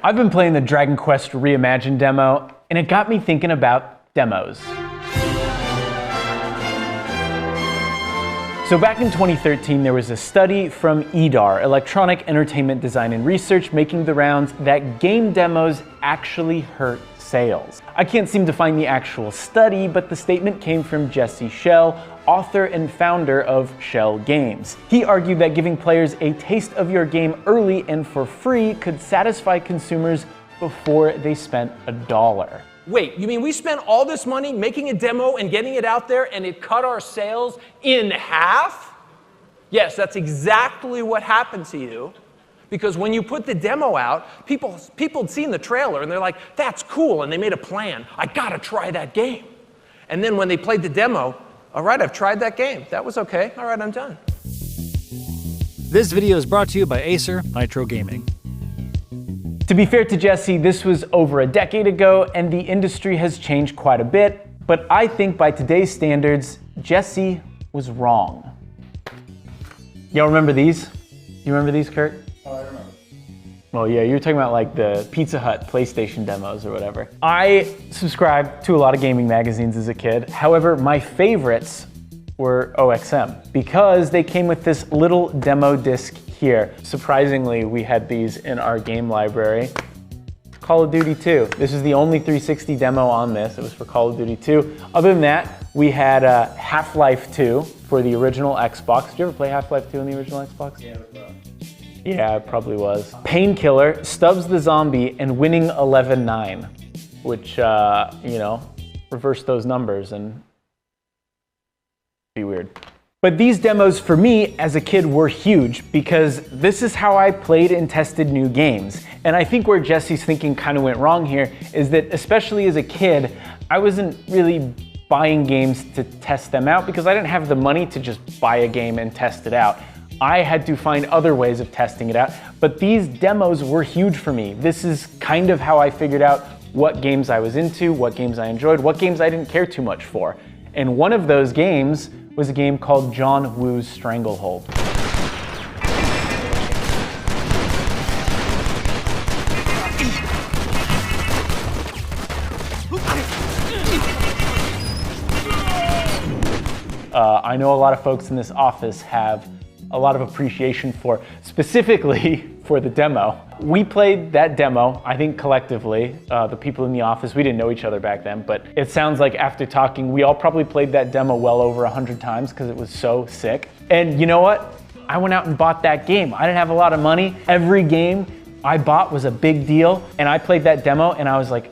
I've been playing the Dragon Quest Reimagined demo, and it got me thinking about demos. So back in 2013, there was a study from EDAR, Electronic Entertainment Design and Research, making the rounds that game demos actually hurt sales. I can't seem to find the actual study, but the statement came from Jesse Schell, author and founder of Schell Games. He argued that giving players a taste of your game early and for free could satisfy consumers before they spent $1. Wait, you mean we spent all this money making a demo and getting it out there and it cut our sales in half? Yes, that's exactly what happened to you. Because when you put the demo out, people had seen the trailer and they're like, that's cool, and they made a plan. I gotta try that game. And then when they played the demo, all right, I've tried that game. That was okay. All right, I'm done. This video is brought to you by Acer Nitro Gaming. To be fair to Jesse, this was over a decade ago and the industry has changed quite a bit, but I think by today's standards, Jesse was wrong. Y'all remember these? You remember these, Kurt? Oh, I remember. Well, yeah, you were talking about like the Pizza Hut PlayStation demos or whatever. I subscribed to a lot of gaming magazines as a kid. However, my favorites were OXM because they came with this little demo disc here. Surprisingly, we had these in our game library. Call of Duty 2. This is the only 360 demo on this. It was for Call of Duty 2. Other than that, we had Half-Life 2 for the original Xbox. Did you ever play Half-Life 2 on the original Xbox? Yeah, it was Yeah, it probably was. Painkiller, Stubbs the Zombie, and Winning 11-9, which, you know, reverse those numbers and be weird. But these demos for me as a kid were huge because this is how I played and tested new games. And I think where Jesse's thinking kind of went wrong here is that especially as a kid, I wasn't really buying games to test them out because I didn't have the money to just buy a game and test it out. I had to find other ways of testing it out, but these demos were huge for me. This is kind of how I figured out what games I was into, what games I enjoyed, what games I didn't care too much for. And one of those games was a game called John Woo's Stranglehold. I know a lot of folks in this office have a lot of appreciation for, specifically for the demo. We played that demo, I think collectively, the people in the office, we didn't know each other back then, but it sounds like after talking, we all probably played that demo well over 100 times because it was so sick. And you know what? I went out and bought that game. I didn't have a lot of money. Every game I bought was a big deal, and I played that demo and I was like,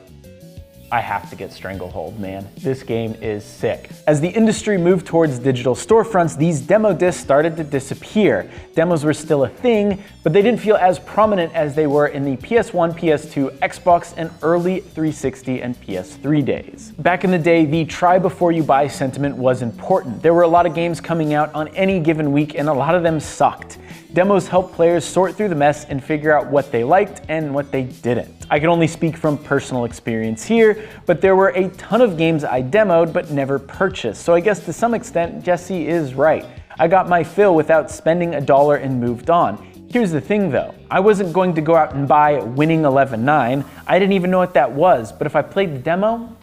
I have to get Stranglehold, man. This game is sick. As the industry moved towards digital storefronts, these demo discs started to disappear. Demos were still a thing, but they didn't feel as prominent as they were in the PS1, PS2, Xbox, and early 360 and PS3 days. Back in the day, the try before you buy sentiment was important. There were a lot of games coming out on any given week, and a lot of them sucked. Demos helped players sort through the mess and figure out what they liked and what they didn't. I can only speak from personal experience here, but there were a ton of games I demoed but never purchased, so I guess to some extent Jesse is right. I got my fill without spending $1 and moved on. Here's the thing though, I wasn't going to go out and buy Winning 11-9, I didn't even know what that was, but if I played the demo,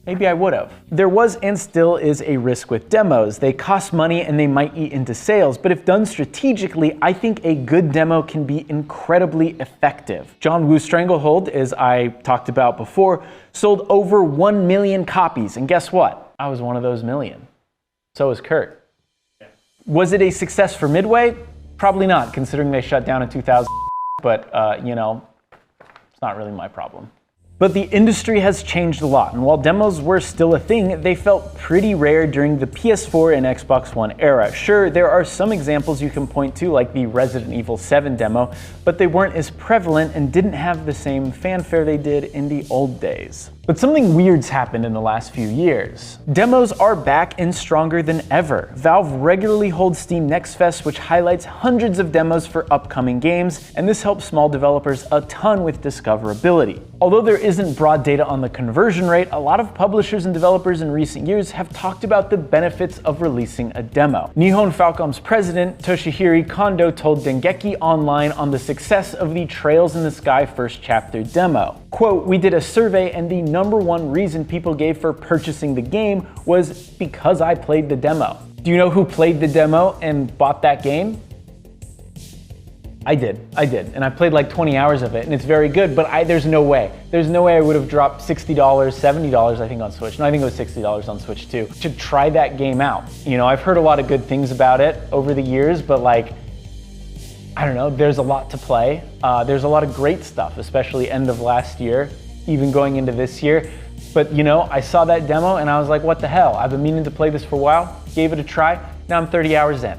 maybe I would have. There was and still is a risk with demos. They cost money and they might eat into sales, but if done strategically, I think a good demo can be incredibly effective. John Woo's Stranglehold, as I talked about before, sold over 1 million copies, and guess what? I was one of those million. So was Kurt. Was it a success for Midway? Probably not, considering they shut down in 2000, but you know, it's not really my problem. But the industry has changed a lot, and while demos were still a thing, they felt pretty rare during the PS4 and Xbox One era. Sure, there are some examples you can point to, like the Resident Evil 7 demo, but they weren't as prevalent and didn't have the same fanfare they did in the old days. But something weird's happened in the last few years. Demos are back and stronger than ever. Valve regularly holds Steam Next Fest, which highlights hundreds of demos for upcoming games, and this helps small developers a ton with discoverability. Although there isn't broad data on the conversion rate, a lot of publishers and developers in recent years have talked about the benefits of releasing a demo. Nihon Falcom's president, Toshihiro Kondo, told Dengeki Online on the success of the Trails in the Sky first chapter demo. Quote, "We did a survey and the #1 reason people gave for purchasing the game was because I played the demo." Do you know who played the demo and bought that game? I did, and I played like 20 hours of it, and it's very good, but there's no way I would have dropped $60, $70, I think on Switch, no, I think it was $60 on Switch too, to try that game out. You know, I've heard a lot of good things about it over the years, but like, I don't know, there's a lot to play. There's a lot of great stuff, especially end of last year, even going into this year. But you know, I saw that demo and I was like, what the hell? I've been meaning to play this for a while, gave it a try, now I'm 30 hours in.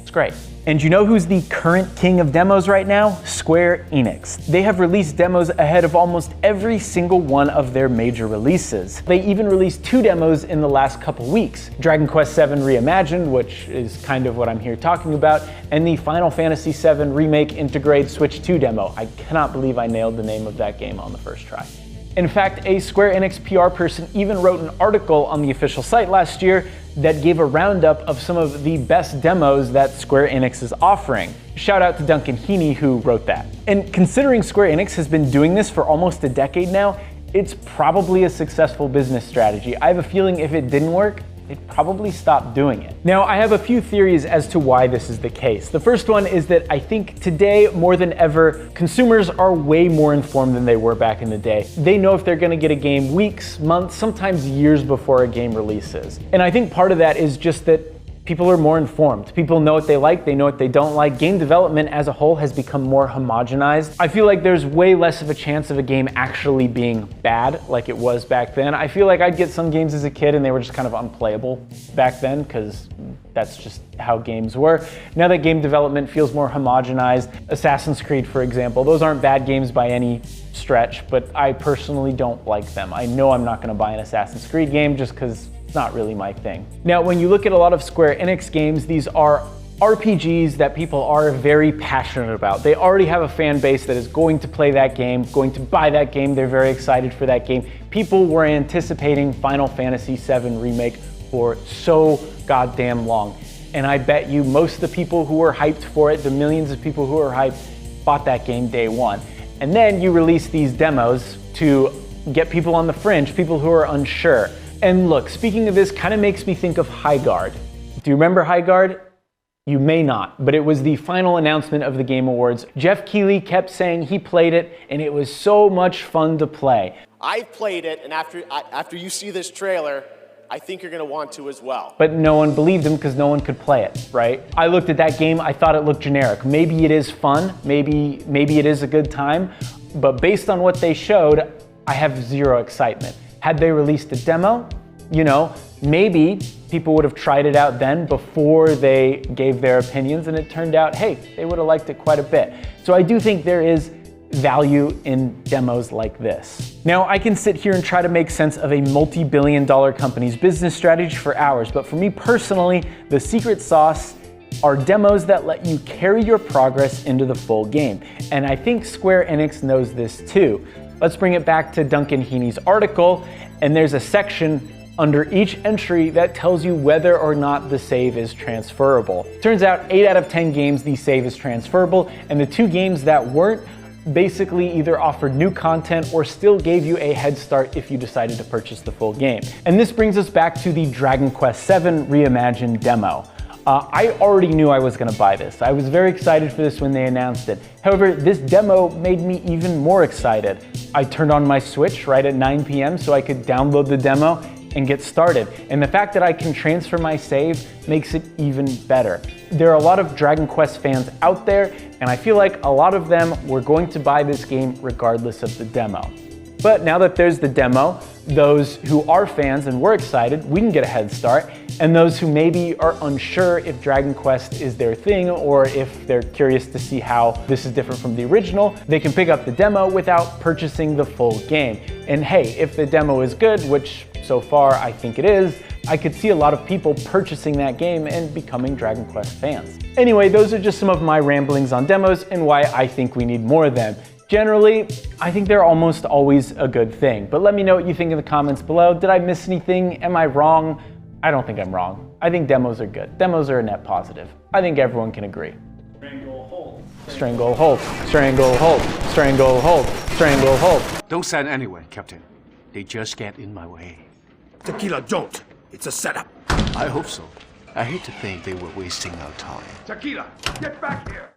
It's great. And you know who's the current king of demos right now? Square Enix. They have released demos ahead of almost every single one of their major releases. They even released 2 demos in the last couple weeks. Dragon Quest VII Reimagined, which is kind of what I'm here talking about, and the Final Fantasy VII Remake Integrate Switch 2 demo. I cannot believe I nailed the name of that game on the first try. In fact, a Square Enix PR person even wrote an article on the official site last year that gave a roundup of some of the best demos that Square Enix is offering. Shout out to Duncan Heaney who wrote that. And considering Square Enix has been doing this for almost a decade now, it's probably a successful business strategy. I have a feeling if it didn't work, they'd probably stop doing it. Now, I have a few theories as to why this is the case. The first one is that I think today, more than ever, consumers are way more informed than they were back in the day. They know if they're gonna get a game weeks, months, sometimes years before a game releases. And I think part of that is just that people are more informed. People know what they like, they know what they don't like. Game development as a whole has become more homogenized. I feel like there's way less of a chance of a game actually being bad like it was back then. I feel like I'd get some games as a kid and they were just kind of unplayable back then because that's just how games were. Now that game development feels more homogenized, Assassin's Creed, for example, those aren't bad games by any stretch, but I personally don't like them. I know I'm not gonna buy an Assassin's Creed game just because it's not really my thing. Now, when you look at a lot of Square Enix games, these are RPGs that people are very passionate about. They already have a fan base that is going to play that game, going to buy that game. They're very excited for that game. People were anticipating Final Fantasy VII Remake for so goddamn long. And I bet you most of the people who were hyped for it, the millions of people who were hyped, bought that game day one. And then you release these demos to get people on the fringe, people who are unsure. And look, speaking of this, kind of makes me think of Highguard. Do you remember Highguard? You may not, but it was the final announcement of the Game Awards. Jeff Keighley kept saying he played it, and it was so much fun to play. I've played it, and after you see this trailer, I think you're gonna want to as well. But no one believed him because no one could play it, right? I looked at that game, I thought it looked generic. Maybe it is fun, maybe it is a good time, but based on what they showed, I have zero excitement. Had they released a demo, you know, maybe people would have tried it out then before they gave their opinions, and it turned out, hey, they would have liked it quite a bit. So I do think there is value in demos like this. Now, I can sit here and try to make sense of a multi-billion-dollar company's business strategy for hours, but for me personally, the secret sauce are demos that let you carry your progress into the full game. And I think Square Enix knows this too. Let's bring it back to Duncan Heaney's article, and there's a section under each entry that tells you whether or not the save is transferable. Turns out 8 out of 10 games the save is transferable, and the 2 games that weren't basically either offered new content or still gave you a head start if you decided to purchase the full game. And this brings us back to the Dragon Quest VII Reimagined demo. I already knew I was gonna buy this. I was very excited for this when they announced it. However, this demo made me even more excited. I turned on my Switch right at 9 p.m. so I could download the demo and get started. And the fact that I can transfer my save makes it even better. There are a lot of Dragon Quest fans out there, and I feel like a lot of them were going to buy this game regardless of the demo. But now that there's the demo, those who are fans and were excited, we can get a head start. And those who maybe are unsure if Dragon Quest is their thing or if they're curious to see how this is different from the original, they can pick up the demo without purchasing the full game. And hey, if the demo is good, which so far I think it is, I could see a lot of people purchasing that game and becoming Dragon Quest fans. Anyway, those are just some of my ramblings on demos and why I think we need more of them. Generally, I think they're almost always a good thing, but let me know what you think in the comments below. Did I miss anything? Am I wrong? I don't think I'm wrong. I think demos are good. Demos are a net positive. I think everyone can agree. Strangle, hold. Strangle, hold. Strangle, hold. Strangle, hold. Strangle, hold. Don't stand anywhere, Captain. They just get in my way. Tequila, don't. It's a setup. I hope so. I hate to think they were wasting our time. Tequila, get back here.